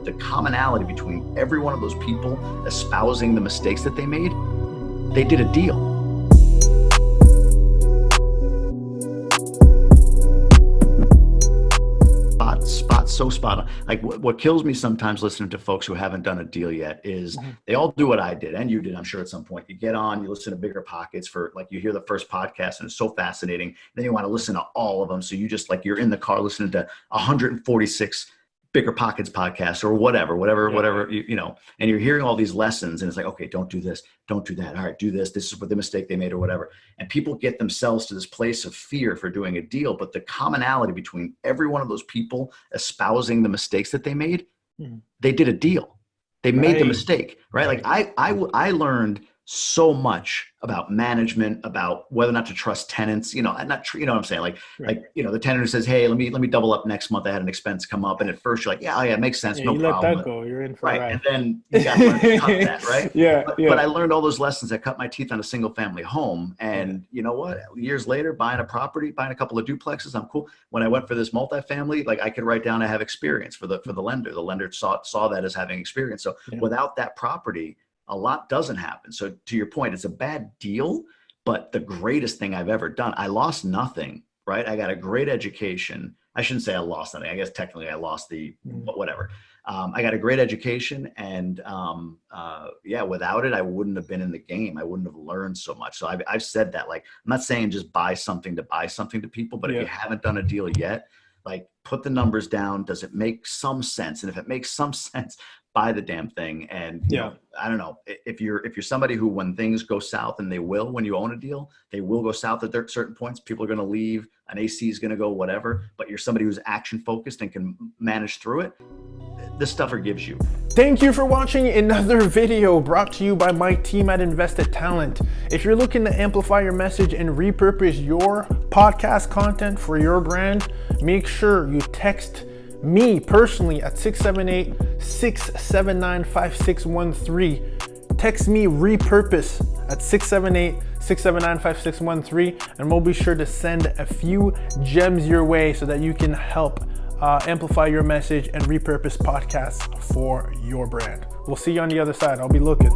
the commonality between every one of those people espousing the mistakes that they made, they did a deal. Spot on. Like what kills me sometimes listening to folks who haven't done a deal yet is they all do what I did, and you did, I'm sure, at some point. You get on, you listen to Bigger Pockets for, like, you hear the first podcast and it's so fascinating. Then you want to listen to all of them. So you just, like, you're in the car listening to 146 Bigger Pockets podcasts or whatever, you know, and you're hearing all these lessons and it's like, okay, don't do this, don't do that. All right, do this. This is what the mistake they made or whatever. And people get themselves to this place of fear for doing a deal. But the commonality between every one of those people espousing the mistakes that they made, they did a deal. They made the mistake, right? Like I learned so much about management, about whether or not to trust tenants, you know, and not, you know what I'm saying? Like, you know, the tenant who says, hey, let me double up next month. I had an expense come up. And at first you're like, yeah, it makes sense. No problem. Let that go. You're in for right. a ride. And then you got to learn to cut that, right? But I learned all those lessons. I cut my teeth on a single family home. And you know what? Years later, buying a property, buying a couple of duplexes, I'm cool. When I went for this multifamily, like, I could write down I have experience for the lender. The lender saw that as having experience. So without that property, a lot doesn't happen. So to your point, it's a bad deal, but the greatest thing I've ever done, I lost nothing, right? I got a great education. I shouldn't say I lost nothing. I guess technically I lost but whatever. I got a great education, and without it, I wouldn't have been in the game. I wouldn't have learned so much. So I've said that, like, I'm not saying just buy something to people, but if you haven't done a deal yet, like, put the numbers down. Does it make some sense? And if it makes some sense, buy the damn thing. And you know, I don't know, if you're somebody who, when things go south, and they will, when you own a deal, they will go south at certain points. People are going to leave, an AC is going to go, whatever, but you're somebody who's action focused and can manage through it, this stuff forgives you. Thank you for watching another video brought to you by my team at Invested Talent. If you're looking to amplify your message and repurpose your podcast content for your brand, make sure you text me personally at 678-679-5613. Text me repurpose at 678-679-5613, and we'll be sure to send a few gems your way so that you can help amplify your message and repurpose podcasts for your brand. We'll see you on the other side. I'll be looking.